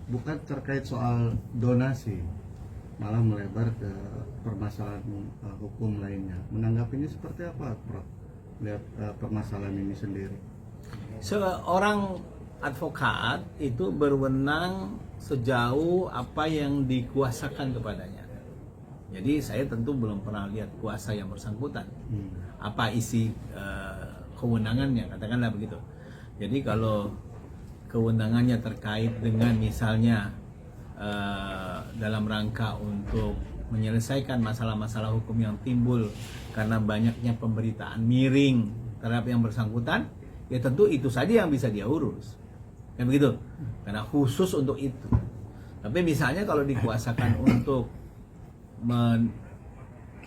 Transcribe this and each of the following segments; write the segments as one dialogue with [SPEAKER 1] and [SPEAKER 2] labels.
[SPEAKER 1] bukan terkait soal donasi, malah melebar ke permasalahan hukum lainnya. Menanggapinya seperti apa, Prof? Lihat permasalahan ini sendiri.
[SPEAKER 2] Seorang advokat itu berwenang sejauh apa yang dikuasakan kepadanya. Jadi saya tentu belum pernah lihat kuasa yang bersangkutan. Apa isi kewenangannya, katakanlah begitu. Jadi kalau kewenangannya terkait dengan misalnya dalam rangka untuk menyelesaikan masalah-masalah hukum yang timbul karena banyaknya pemberitaan miring terhadap yang bersangkutan, ya tentu itu saja yang bisa dia urus. Kan begitu? Karena khusus untuk itu. Tapi misalnya kalau dikuasakan untuk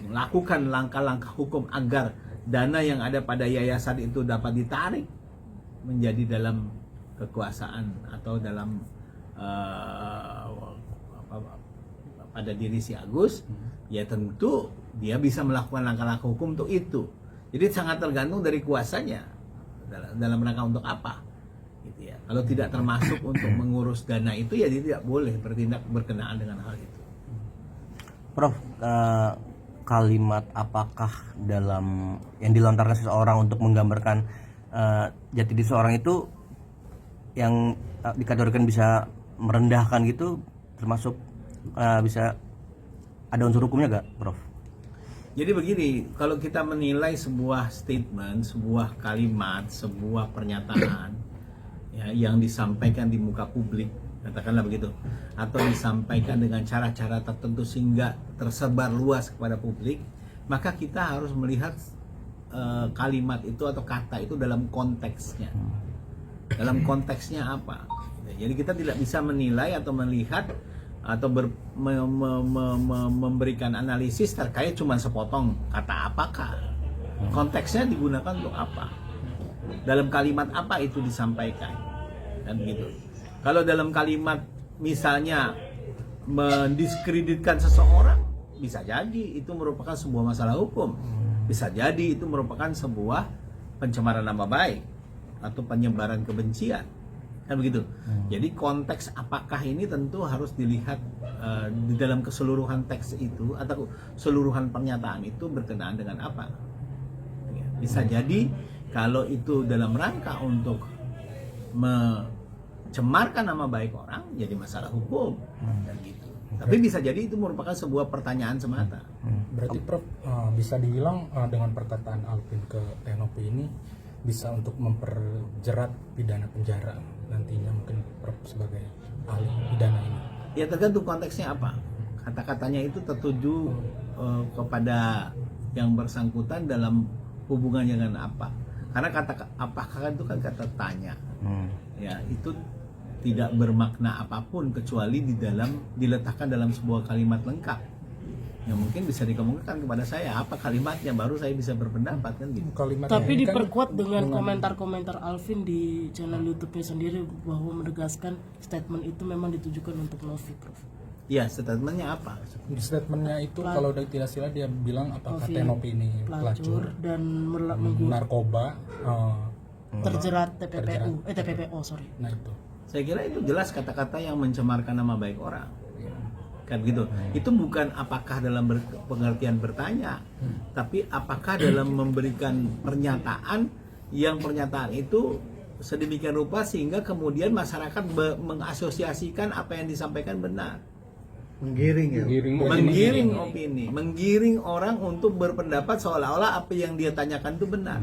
[SPEAKER 2] melakukan langkah-langkah hukum agar dana yang ada pada yayasan itu dapat ditarik menjadi dalam kekuasaan atau dalam pada diri si Agus, ya tentu dia bisa melakukan langkah-langkah hukum untuk itu. Jadi sangat tergantung dari kuasanya dalam rangka untuk apa. Gitu ya. Kalau tidak termasuk untuk mengurus dana itu, ya dia tidak boleh bertindak berkenaan dengan hal itu.
[SPEAKER 3] Prof, kalimat apakah dalam yang dilontarkan seseorang untuk menggambarkan jati diri seseorang itu yang dikategorikan bisa merendahkan gitu, termasuk bisa ada unsur hukumnya gak, Prof?
[SPEAKER 2] Jadi begini, kalau kita menilai sebuah statement, sebuah kalimat, sebuah pernyataan ya, yang disampaikan di muka publik, katakanlah begitu, atau disampaikan dengan cara-cara tertentu sehingga tersebar luas kepada publik, maka kita harus melihat kalimat itu atau kata itu dalam konteksnya. Dalam konteksnya apa? Jadi kita tidak bisa menilai atau melihat atau memberikan analisis terkait cuma sepotong kata apakah. Konteksnya digunakan untuk apa? Dalam kalimat apa itu disampaikan? Dan begitu. Kalau dalam kalimat misalnya mendiskreditkan seseorang, bisa jadi itu merupakan sebuah masalah hukum. Bisa jadi itu merupakan sebuah pencemaran nama baik atau penyebaran kebencian. Kan begitu. Jadi konteks apakah ini tentu harus dilihat di dalam keseluruhan teks itu atau keseluruhan pernyataan itu berkenaan dengan apa. Bisa jadi kalau itu dalam rangka untuk mencemarkan nama baik orang, jadi masalah hukum dan gitu. Tapi bisa jadi itu merupakan sebuah pertanyaan semata.
[SPEAKER 4] Berarti Prof, bisa dibilang dengan perkataan Alvin ke Tenopi ini bisa untuk memperjerat pidana penjara nantinya, mungkin Prof sebagai ahli pidana ini.
[SPEAKER 2] Ya tergantung konteksnya apa. Kata-katanya itu tertuju kepada yang bersangkutan dalam hubungannya dengan apa. Karena kata apakah itu kan kata tanya. Ya, itu tidak bermakna apapun kecuali diletakkan dalam sebuah kalimat lengkap. Ya mungkin bisa dikemukakan kepada saya apa kalimatnya, baru saya bisa berpendapat kan gitu.
[SPEAKER 5] Tapi diperkuat dengan komentar-komentar Alvin di channel YouTube-nya sendiri bahwa menegaskan statement itu memang ditujukan untuk Novi, Prof.
[SPEAKER 2] Iya, statementnya apa?
[SPEAKER 4] Statementnya itu kalau tidak salah dia bilang apakah Tenopi ini pelacur
[SPEAKER 5] dan
[SPEAKER 4] narkoba,
[SPEAKER 5] terjerat TPPO, sorry.
[SPEAKER 4] Nah itu.
[SPEAKER 2] Saya kira itu jelas kata-kata yang mencemarkan nama baik orang. Kan gitu. Itu bukan apakah dalam pengertian bertanya, tapi apakah dalam memberikan pernyataan yang pernyataan itu sedemikian rupa sehingga kemudian masyarakat mengasosiasikan apa yang disampaikan benar.
[SPEAKER 1] Menggiring ya.
[SPEAKER 2] Menggiring opini, menggiring orang untuk berpendapat seolah-olah apa yang dia tanyakan itu benar.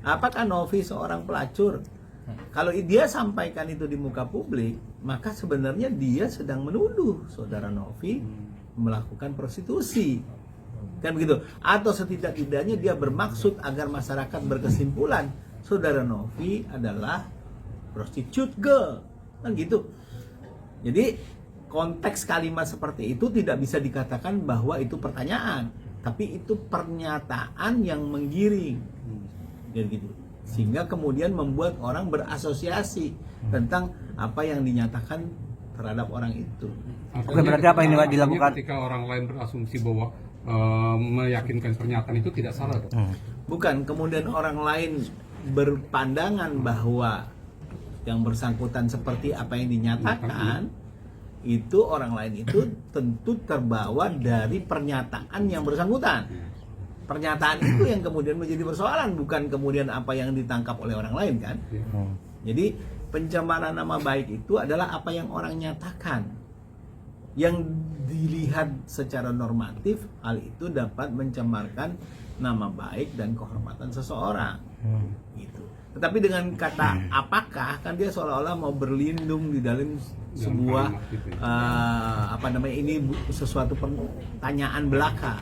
[SPEAKER 2] Apakah Novi seorang pelacur? Kalau dia sampaikan itu di muka publik, maka sebenarnya dia sedang menuduh saudara Novi melakukan prostitusi. Kan begitu? Atau setidak-tidaknya dia bermaksud agar masyarakat berkesimpulan saudara Novi adalah prostitute girl. Kan gitu. Jadi konteks kalimat seperti itu tidak bisa dikatakan bahwa itu pertanyaan, tapi itu pernyataan yang menggiring. Dan gitu. Sehingga kemudian membuat orang berasosiasi tentang apa yang dinyatakan terhadap orang itu.
[SPEAKER 3] Oke, berarti apa yang dilakukan
[SPEAKER 6] ketika orang lain berasumsi bahwa meyakinkan pernyataan itu tidak salah, dok?
[SPEAKER 2] Bukan, kemudian orang lain berpandangan bahwa yang bersangkutan seperti apa yang dinyatakan, itu orang lain itu tentu terbawa dari pernyataan yang bersangkutan. Pernyataan itu yang kemudian menjadi persoalan, bukan kemudian apa yang ditangkap oleh orang lain kan. Jadi pencemaran nama baik itu adalah apa yang orang nyatakan, yang dilihat secara normatif, hal itu dapat mencemarkan nama baik dan kehormatan seseorang. Gitu. Tetapi dengan kata apakah, kan dia seolah-olah mau berlindung di dalam sebuah ini sesuatu pertanyaan belaka.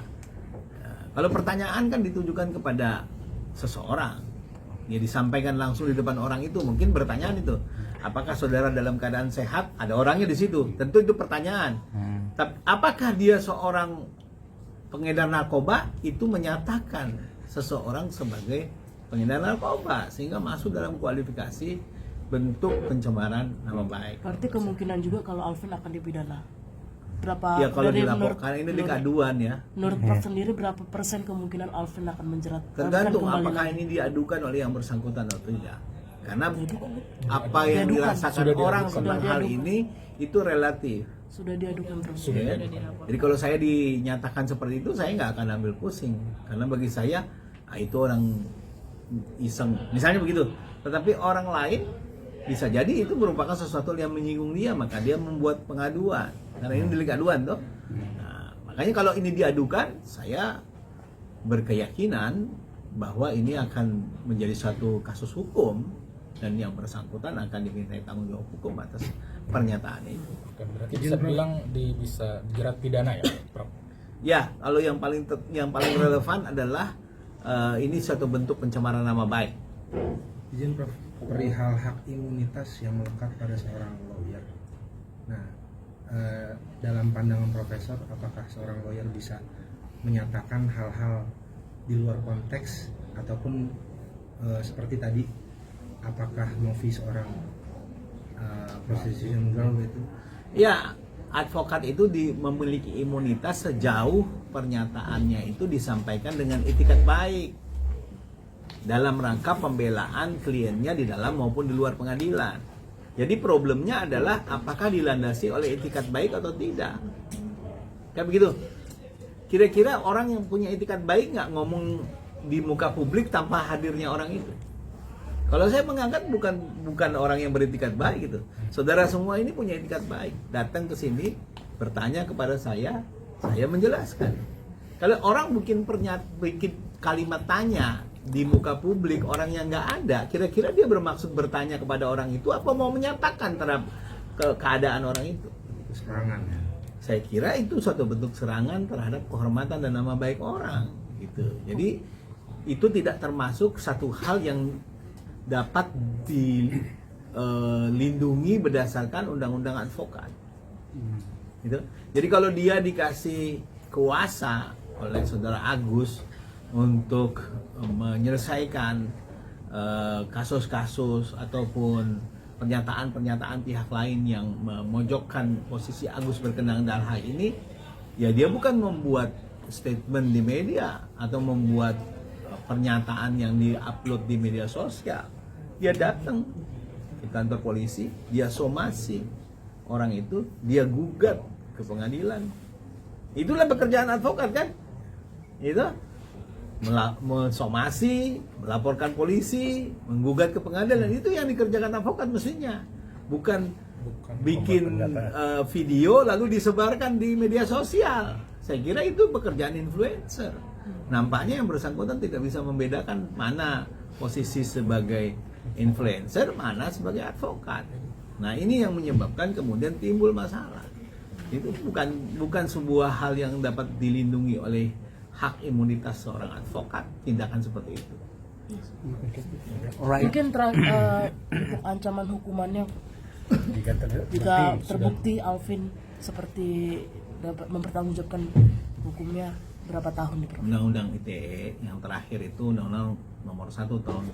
[SPEAKER 2] Kalau pertanyaan kan ditujukan kepada seseorang, ya disampaikan langsung di depan orang itu, mungkin pertanyaan itu, apakah saudara dalam keadaan sehat? Ada orangnya di situ, tentu itu pertanyaan. Tapi apakah dia seorang pengedar narkoba? Itu menyatakan seseorang sebagai pengedar narkoba, sehingga masuk dalam kualifikasi bentuk pencemaran nama baik.
[SPEAKER 5] Berarti kemungkinan juga kalau Alvin akan dipidana. Berapa?
[SPEAKER 2] Ya kalau
[SPEAKER 5] dari
[SPEAKER 2] dilaporkan ini delik aduan ya.
[SPEAKER 5] Menurut Prof sendiri berapa persen kemungkinan Alvin akan menjerat?
[SPEAKER 2] Tergantung
[SPEAKER 5] akan kembali
[SPEAKER 2] apakah
[SPEAKER 5] lagi?
[SPEAKER 2] ini diadukan oleh yang bersangkutan atau tidak. Karena apa yang dirasakan orang tentang hal ini itu relatif.
[SPEAKER 5] Sudah diadukan Prof.
[SPEAKER 2] Ya. Jadi kalau saya dinyatakan seperti itu, saya nggak akan ambil pusing. Karena bagi saya itu orang iseng, misalnya begitu. Tetapi orang lain bisa jadi itu merupakan sesuatu yang menyinggung dia, maka dia membuat pengaduan. Karena ini delik aduan toh. Nah, makanya kalau ini diadukan, saya berkeyakinan bahwa ini akan menjadi suatu kasus hukum dan yang bersangkutan akan dimintai tanggung jawab hukum atas pernyataan itu.
[SPEAKER 4] Oke, berarti bisa bilang bisa dijerat pidana ya, Prof?
[SPEAKER 2] Ya, kalau yang paling relevan adalah ini suatu bentuk pencemaran nama baik.
[SPEAKER 7] Izin Prof, perihal hak imunitas yang melekat pada seorang lawyer. Nah, dalam pandangan Profesor, apakah seorang lawyer bisa menyatakan hal-hal di luar konteks ataupun seperti tadi, apakah Novi seorang prostitution girl itu?
[SPEAKER 2] Ya, advokat itu memiliki imunitas sejauh pernyataannya itu disampaikan dengan etikat baik dalam rangka pembelaan kliennya di dalam maupun di luar pengadilan. Jadi problemnya adalah apakah dilandasi oleh etikat baik atau tidak. Kayak begitu. Kira-kira orang yang punya etikat baik nggak ngomong di muka publik tanpa hadirnya orang itu? Kalau saya menganggap bukan orang yang beretikat baik gitu. Saudara semua ini punya etikat baik. Datang ke sini bertanya kepada saya menjelaskan. Kalau orang bikin kalimat tanya di muka publik, orang yang nggak ada, kira-kira dia bermaksud bertanya kepada orang itu apa mau menyatakan terhadap keadaan orang itu?
[SPEAKER 7] Serangan.
[SPEAKER 2] Saya kira itu suatu bentuk serangan terhadap kehormatan dan nama baik orang gitu. Jadi itu tidak termasuk satu hal yang dapat dilindungi berdasarkan undang-undang advokat. Gitu. Jadi kalau dia dikasih kuasa oleh saudara Agus untuk menyelesaikan kasus-kasus ataupun pernyataan-pernyataan pihak lain yang memojokkan posisi Agus berkenaan dalam hal ini, ya dia bukan membuat statement di media atau membuat pernyataan yang diupload di media sosial. Dia datang ke kantor polisi, dia somasi orang itu, dia gugat ke pengadilan. Itulah pekerjaan advokat kan? Itu mensomasi, melaporkan polisi, menggugat ke pengadilan, itu yang dikerjakan advokat mestinya. Bukan bikin video lalu disebarkan di media sosial. Saya kira itu pekerjaan influencer. Nampaknya yang bersangkutan tidak bisa membedakan mana posisi sebagai influencer, mana sebagai advokat. Nah, ini yang menyebabkan kemudian timbul masalah. Itu bukan sebuah hal yang dapat dilindungi oleh hak imunitas seorang advokat, tindakan seperti itu.
[SPEAKER 5] Mungkin ancaman hukumannya jika terbukti Alvin seperti dapat mempertanggungjawabkan hukumnya berapa tahun nih Prof?
[SPEAKER 2] Undang-undang ITE yang terakhir itu Undang-Undang Nomor 1 Tahun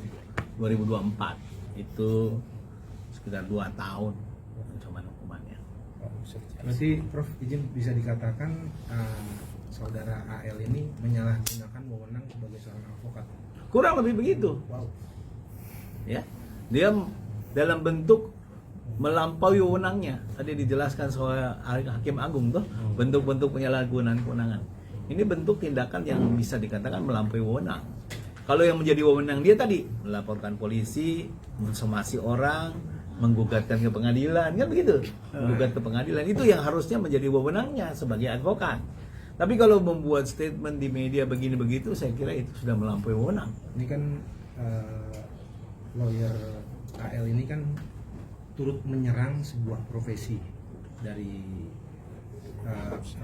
[SPEAKER 2] 2024 itu sekitar 2 tahun ancaman hukumannya.
[SPEAKER 7] Berarti Prof, izin bisa dikatakan saudara AL ini menyalahgunakan wewenang sebagai seorang advokat.
[SPEAKER 2] Kurang lebih begitu.
[SPEAKER 7] Wow.
[SPEAKER 2] Ya, dia dalam bentuk melampaui wewenangnya. Tadi dijelaskan soal Hakim Agung tuh bentuk-bentuk penyalahgunaan kewenangan. Ini bentuk tindakan yang bisa dikatakan melampaui wewenang. Kalau yang menjadi wewenang dia tadi melaporkan polisi, mensomasi orang, menggugatkan ke pengadilan, kan begitu? Menggugat ke pengadilan itu yang harusnya menjadi wewenangnya sebagai advokat. Tapi kalau membuat statement di media begini begitu, saya kira itu sudah melampaui wewenang.
[SPEAKER 7] Ini kan lawyer AL ini kan turut menyerang sebuah profesi dari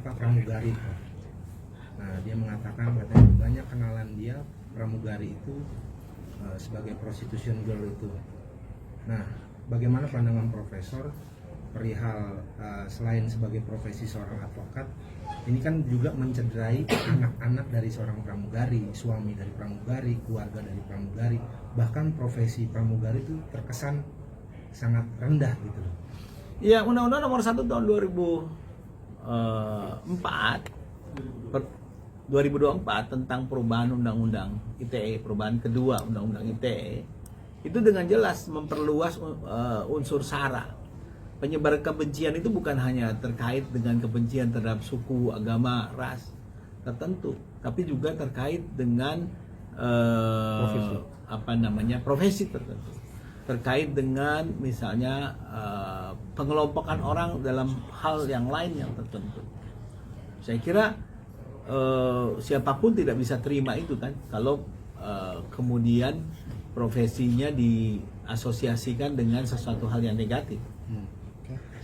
[SPEAKER 7] pramugari. Nah, dia mengatakan katanya banyak kenalan dia pramugari itu sebagai prostitution girl itu. Nah, bagaimana pandangan profesor perihal selain sebagai profesi seorang advokat, ini kan juga mencederai anak-anak dari seorang pramugari, suami dari pramugari, keluarga dari pramugari, bahkan profesi pramugari itu terkesan sangat rendah gitu loh.
[SPEAKER 2] Ya, Undang-Undang Nomor 1 tahun 2024 tentang perubahan Undang-Undang ITE, perubahan kedua Undang-Undang ITE, itu dengan jelas memperluas unsur SARA. Penyebaran kebencian itu bukan hanya terkait dengan kebencian terhadap suku, agama, ras tertentu, tapi juga terkait dengan profesi tertentu, terkait dengan misalnya pengelompokan orang dalam hal yang lain yang tertentu. Saya kira siapapun tidak bisa terima itu kan, kalau kemudian profesinya diasosiasikan dengan sesuatu hal yang negatif.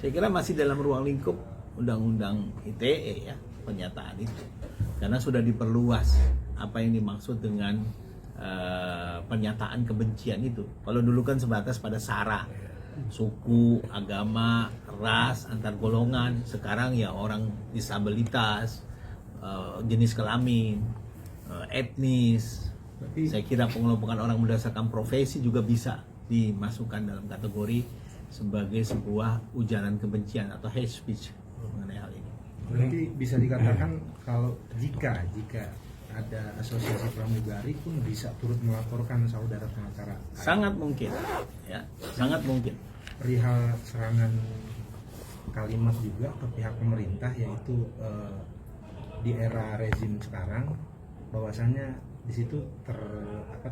[SPEAKER 2] Saya kira masih dalam ruang lingkup Undang-Undang ITE ya pernyataan itu, karena sudah diperluas apa yang dimaksud dengan pernyataan kebencian itu. Kalau dulu kan sebatas pada SARA, suku, agama, ras, antar golongan. Sekarang ya orang disabilitas, jenis kelamin, etnis. Saya kira pengelompokan orang berdasarkan profesi juga bisa dimasukkan dalam kategori sebagai sebuah ujaran kebencian atau hate speech mengenai hal ini.
[SPEAKER 7] Berarti bisa dikatakan kalau jika ada asosiasi pramugari pun bisa turut melaporkan saudara pengacara.
[SPEAKER 2] Sangat mungkin, ya, sangat mungkin.
[SPEAKER 7] Perihal serangan kalimat juga ke pihak pemerintah, yaitu di era rezim sekarang, bahwasannya di situ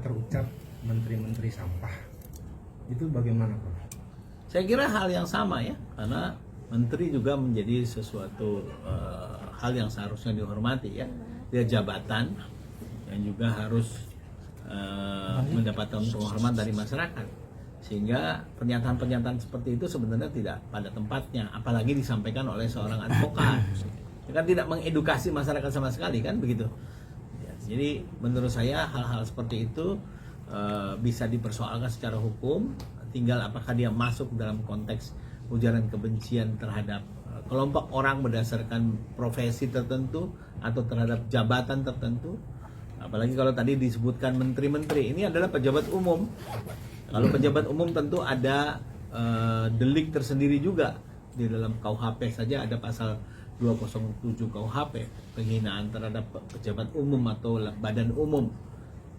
[SPEAKER 7] terucap menteri-menteri sampah. Itu bagaimana, Pak?
[SPEAKER 2] Saya kira hal yang sama ya, karena menteri juga menjadi sesuatu hal yang seharusnya dihormati ya. Dia jabatan yang juga harus mendapatkan penghormatan dari masyarakat. Sehingga pernyataan-pernyataan seperti itu sebenarnya tidak pada tempatnya, apalagi disampaikan oleh seorang advokat. Ya kan tidak mengedukasi masyarakat sama sekali kan begitu. Ya, jadi menurut saya hal-hal seperti itu bisa dipersoalkan secara hukum. Tinggal apakah dia masuk dalam konteks ujaran kebencian terhadap kelompok orang berdasarkan profesi tertentu atau terhadap jabatan tertentu. Apalagi kalau tadi disebutkan menteri-menteri, ini adalah pejabat umum. Kalau pejabat umum tentu ada delik tersendiri juga. Di dalam KUHP saja ada pasal 207 KUHP, penghinaan terhadap pejabat umum atau badan umum.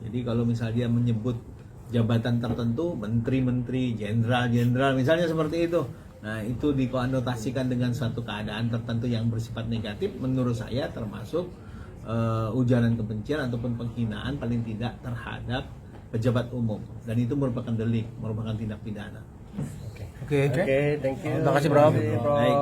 [SPEAKER 2] Jadi kalau misalnya dia menyebut jabatan tertentu, menteri-menteri, jenderal-jenderal misalnya seperti itu, nah itu dikonotasikan dengan suatu keadaan tertentu yang bersifat negatif, menurut saya termasuk ujaran kebencian ataupun penghinaan paling tidak terhadap pejabat umum, dan itu merupakan delik, merupakan tindak pidana.
[SPEAKER 3] Oke, thank you. Terima kasih, Prof.
[SPEAKER 2] Baik.